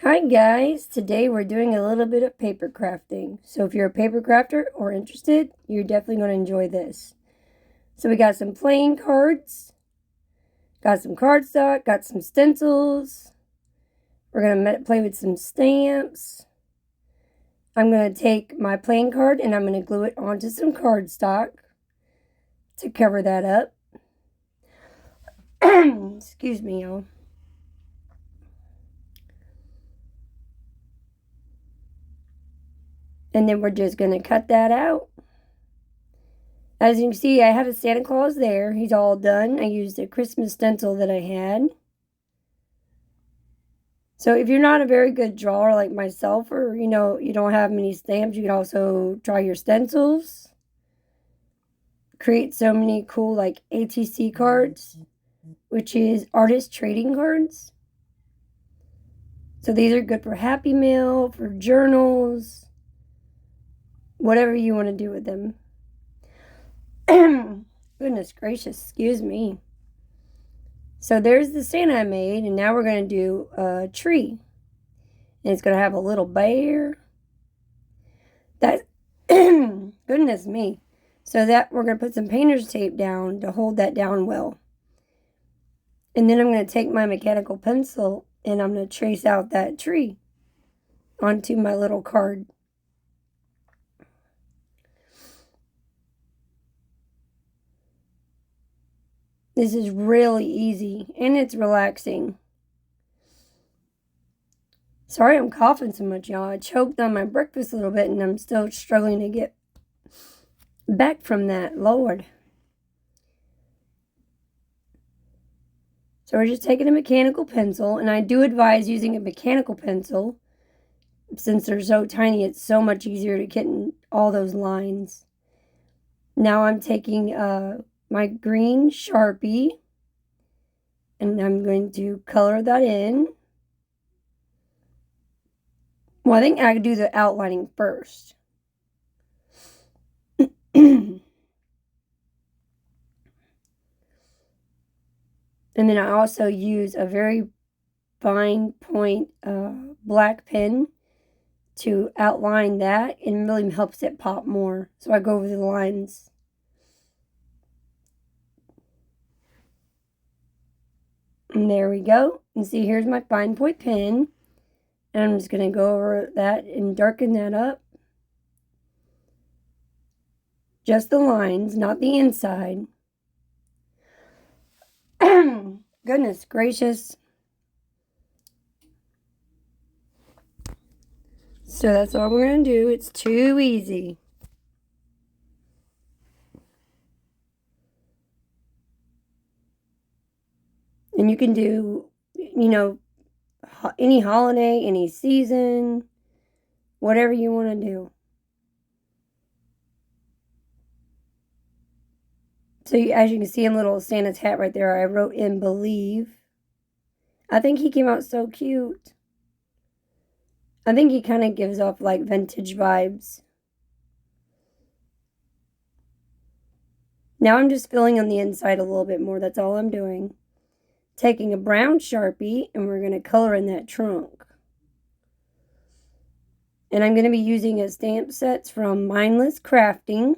Hi guys, today we're doing a little bit of paper crafting. So if you're a paper crafter or interested, you're definitely going to enjoy this. So we got some playing cards, got some cardstock, got some stencils. We're going to play with some stamps. I'm going to take my playing card and I'm going to glue it onto some cardstock to cover that up. Excuse me, y'all. And then we're just going to cut that out. As you can see, I have a Santa Claus there. He's all done. I used a Christmas stencil that I had. So if you're not a very good drawer like myself, or you don't have many stamps, you can also try your stencils. Create so many cool like ATC cards, which is artist trading cards. So these are good for Happy Mail, for journals, whatever you want to do with them. Goodness gracious, excuse me. So there's the Santa I made, and now we're going to do a tree. And it's going to have a little bear. That, goodness me. So that we're going to put some painter's tape down to hold that down well. And then I'm going to take my mechanical pencil and I'm going to trace out that tree onto my little card. This is really easy and it's relaxing. Sorry I'm coughing so much, y'all. I choked on my breakfast a little bit and I'm still struggling to get back from that. Lord. So we're just taking a mechanical pencil, and I do advise using a mechanical pencil. Since they're so tiny, it's so much easier to get in all those lines. Now I'm taking my green Sharpie, and I'm going to color that in. Well, I think I could do the outlining first. And then I also use a very fine point black pen to outline that, and really helps it pop more. So I go over the lines. And there we go. And see, here's my fine point pen. And I'm just going to go over that and darken that up. Just the lines, not the inside. Goodness gracious. So that's all we're going to do. It's too easy. And you can do, any holiday, any season, whatever you want to do. So as you can see in little Santa's hat right there, I wrote in believe. I think he came out so cute. I think he kind of gives off like vintage vibes. Now I'm just filling on the inside a little bit more. That's all I'm doing. Taking a brown Sharpie, and we're going to color in that trunk. And I'm going to be using a stamp sets from Mindless Crafting.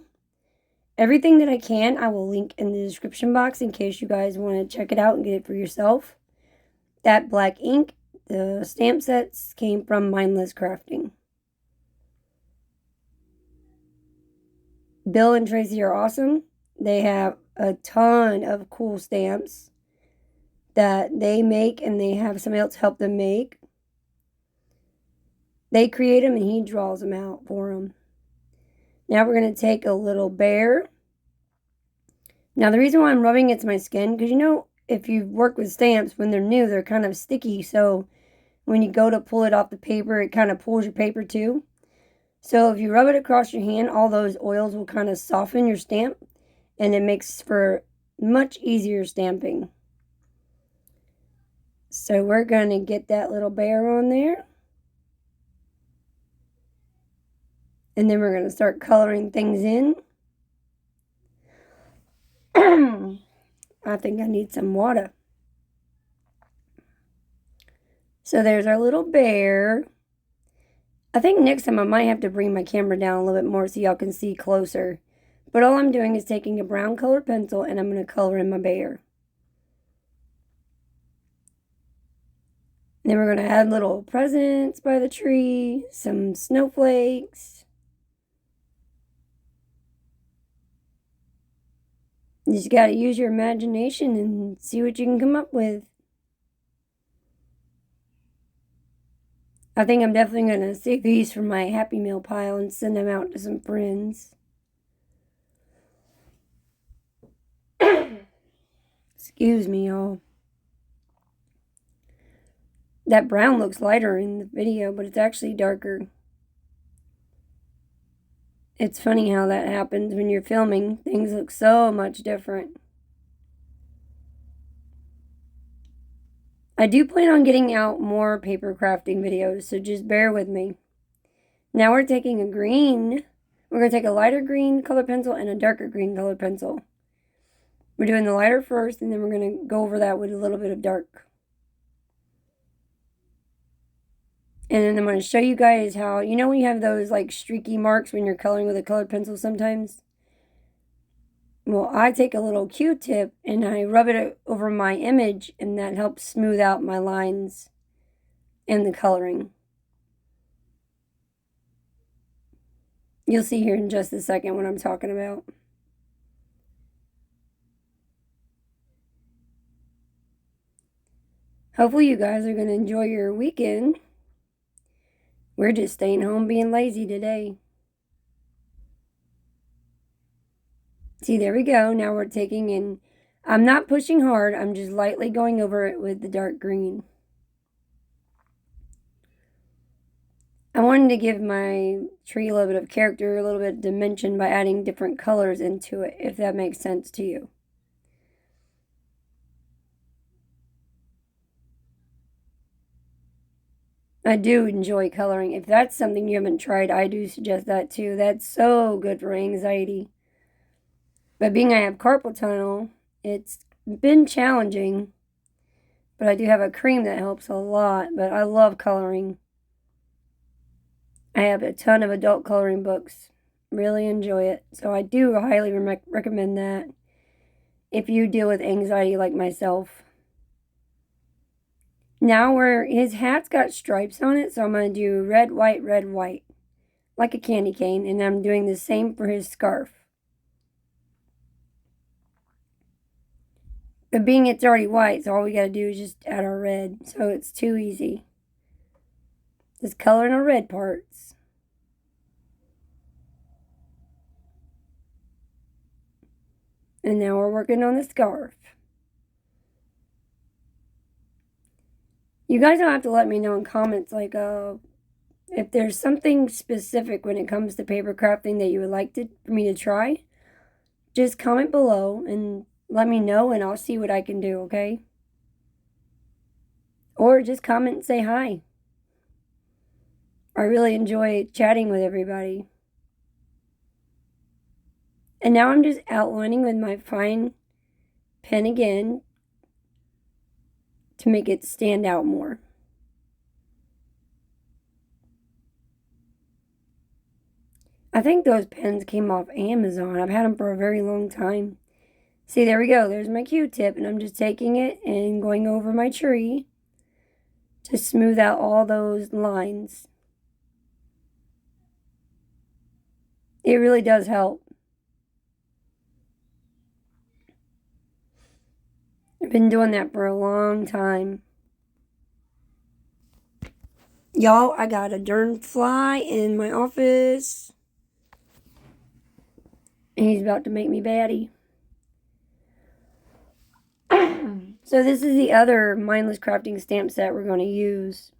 Everything that I can, I will link in the description box in case you guys want to check it out and get it for yourself. That black ink, the stamp sets came from Mindless Crafting. Bill and Tracy are awesome. They have a ton of cool stamps that they make, and they have somebody else help them make. They create them and he draws them out for them. Now we're going to take a little bear. Now the reason why I'm rubbing it's my skin, because if you work with stamps, when they're new, they're kind of sticky. So when you go to pull it off the paper, it kind of pulls your paper too. So if you rub it across your hand, all those oils will kind of soften your stamp, and it makes for much easier stamping. So we're going to get that little bear on there. And then we're going to start coloring things in. I think I need some water. So there's our little bear. I think next time I might have to bring my camera down a little bit more so y'all can see closer. But all I'm doing is taking a brown colored pencil and I'm going to color in my bear. Then we're going to add little presents by the tree, some snowflakes. You just got to use your imagination and see what you can come up with. I think I'm definitely going to save these for my Happy Meal pile and send them out to some friends. Excuse me, y'all. That brown looks lighter in the video, but it's actually darker. It's funny how that happens when you're filming. Things look so much different. I do plan on getting out more paper crafting videos, so just bear with me. Now we're taking a green. We're going to take a lighter green color pencil and a darker green color pencil. We're doing the lighter first, and then we're going to go over that with a little bit of dark. And then I'm going to show you guys how, you know when you have those like streaky marks when you're coloring with a colored pencil sometimes? Well, I take a little Q-tip and I rub it over my image, and that helps smooth out my lines and the coloring. You'll see here in just a second what I'm talking about. Hopefully you guys are going to enjoy your weekend. We're just staying home being lazy today. See, there we go. Now we're taking in, I'm not pushing hard, I'm just lightly going over it with the dark green. I wanted to give my tree a little bit of character, a little bit of dimension by adding different colors into it, if that makes sense to you. I do enjoy coloring. If that's something you haven't tried, I do suggest that too. That's so good for anxiety. But being I have carpal tunnel, it's been challenging. But I do have a cream that helps a lot. But I love coloring. I have a ton of adult coloring books. Really enjoy it. So I do highly recommend that if you deal with anxiety like myself. Now his hat's got stripes on it, so I'm going to do red, white, like a candy cane, and I'm doing the same for his scarf. But being it's already white, so all we got to do is just add our red, so it's too easy. Just color in our red parts. And now we're working on the scarf. You guys don't have to let me know in comments, like, if there's something specific when it comes to paper crafting that you would like for me to try. Just comment below and let me know, and I'll see what I can do, okay? Or just comment and say hi. I really enjoy chatting with everybody. And now I'm just outlining with my fine pen again to make it stand out more. I think those pens came off Amazon. I've had them for a very long time. See, there we go. There's my Q-tip, and I'm just taking it and going over my tree to smooth out all those lines. It really does help. I've been doing that for a long time. Y'all, I got a darn fly in my office. And he's about to make me batty. So this is the other mindless crafting stamp set we're going to use.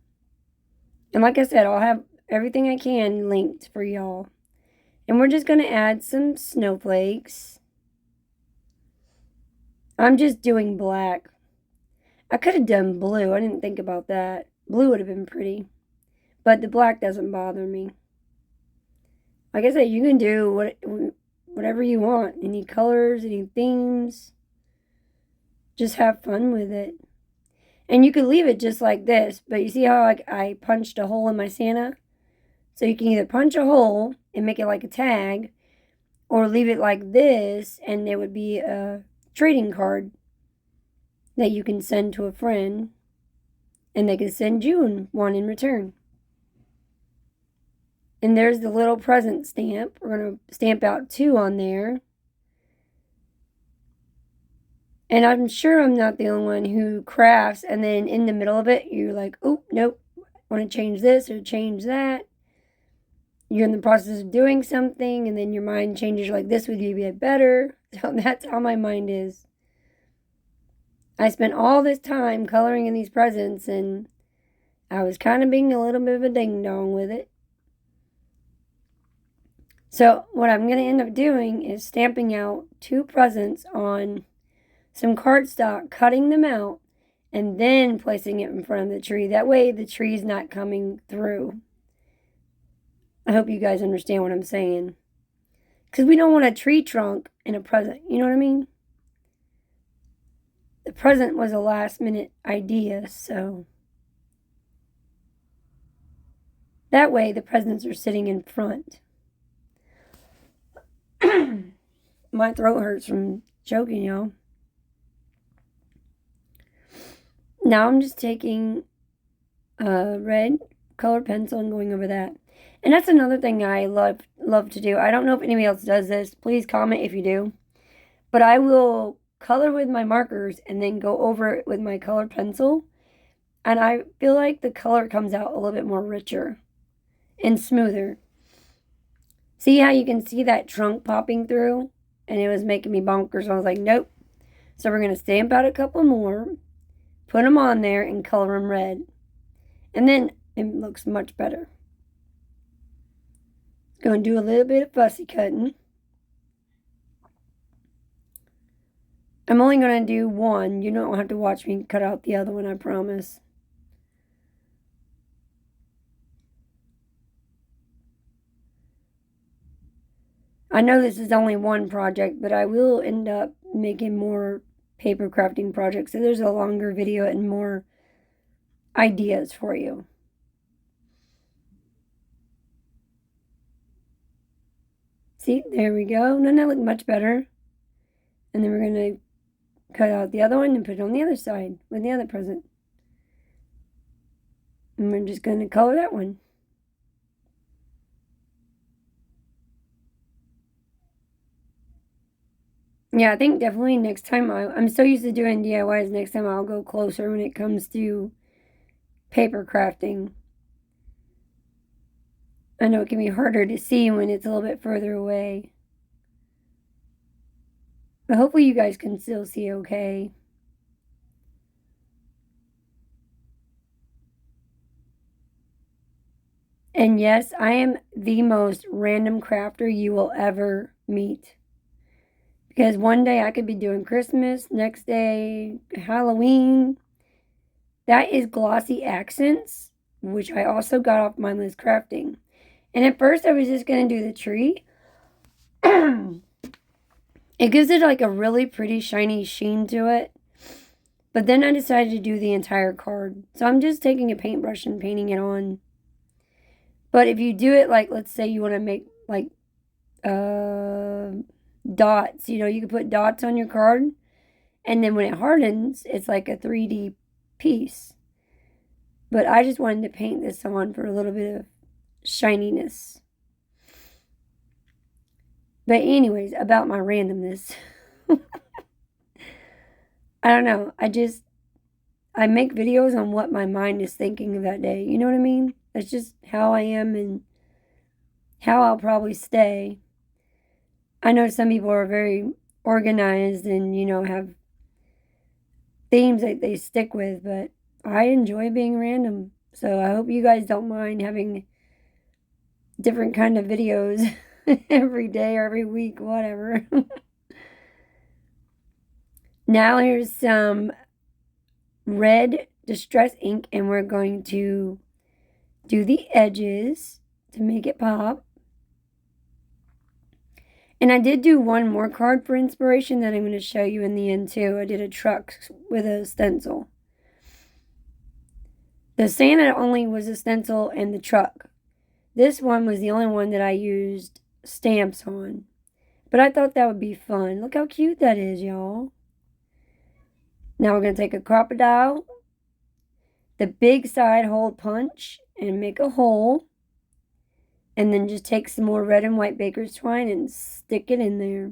And like I said, I'll have everything I can linked for y'all. And we're just going to add some snowflakes. I'm just doing black. I could have done blue. I didn't think about that. Blue would have been pretty. But the black doesn't bother me. Like I said, you can do whatever you want. Any colors, any themes. Just have fun with it. And you could leave it just like this, but you see how I punched a hole in my Santa? So you can either punch a hole and make it like a tag, or leave it like this and it would be a trading card that you can send to a friend and they can send you one in return. And there's the little present stamp. We're going to stamp out 2 on there. And I'm sure I'm not the only one who crafts and then in the middle of it, you're like, oh, nope, I want to change this or change that. You're in the process of doing something and then your mind changes, like, this would be a bit better. So that's how my mind is. I spent all this time coloring in these presents and I was kind of being a little bit of a ding-dong with it. So what I'm going to end up doing is stamping out 2 presents on some cardstock, cutting them out, and then placing it in front of the tree. That way the tree's not coming through. I hope you guys understand what I'm saying. Because we don't want a tree trunk in a present. You know what I mean? The present was a last minute idea, so that way the presents are sitting in front. My throat hurts from choking, y'all. Now I'm just taking a red colored pencil and going over that. And that's another thing I love to do. I don't know if anybody else does this. Please comment if you do. But I will color with my markers and then go over it with my colored pencil. And I feel like the color comes out a little bit more richer and smoother. See how you can see that trunk popping through? And it was making me bonkers. I was like, nope. So we're going to stamp out a couple more, put them on there, and color them red. And then it looks much better. Going to do a little bit of fussy cutting. I'm only going to do one. You don't have to watch me cut out the other one, I promise. I know this is only one project, but I will end up making more paper crafting projects. So there's a longer video and more ideas for you. See, there we go. Doesn't that look much better? And then we're going to cut out the other one and put it on the other side with the other present. And we're just going to color that one. Yeah, I think definitely next time I'm so used to doing DIYs, next time I'll go closer when it comes to paper crafting. I know it can be harder to see when it's a little bit further away. But hopefully you guys can still see okay. And yes, I am the most random crafter you will ever meet. Because one day I could be doing Christmas, next day Halloween. That is glossy accents, which I also got off Mindless Crafting. And at first I was just going to do the tree. It gives it like a really pretty shiny sheen to it. But then I decided to do the entire card. So I'm just taking a paintbrush and painting it on. But if you do it like, let's say you want to make like dots, you know, you can put dots on your card. And then when it hardens, it's like a 3D piece. But I just wanted to paint this on for a little bit of shininess. But anyways, about my randomness. I don't know. I make videos on what my mind is thinking of that day. You know what I mean? That's just how I am and how I'll probably stay. I know some people are very organized and, you know, have themes that they stick with, but I enjoy being random. So I hope you guys don't mind having different kind of videos every day or every week, whatever. Now here's some red distress ink and we're going to do the edges to make it pop. And I did do one more card for inspiration that I'm going to show you in the end too. I did a truck with a stencil. The Santa only was a stencil and the truck. This one was the only one that I used stamps on. But I thought that would be fun. Look how cute that is, y'all. Now we're going to take a crocodile, the big side hole punch, and make a hole. And then just take some more red and white baker's twine and stick it in there.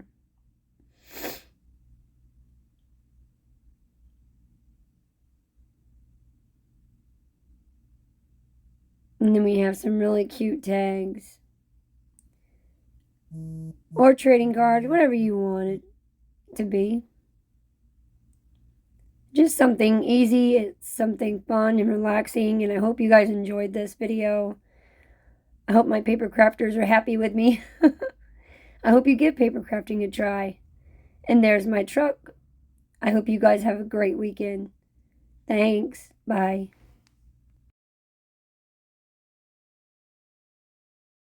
And then we have some really cute tags. Or trading cards, whatever you want it to be. Just something easy, it's something fun and relaxing, and I hope you guys enjoyed this video. I hope my paper crafters are happy with me. I hope you give paper crafting a try. And there's my truck. I hope you guys have a great weekend. Thanks. Bye.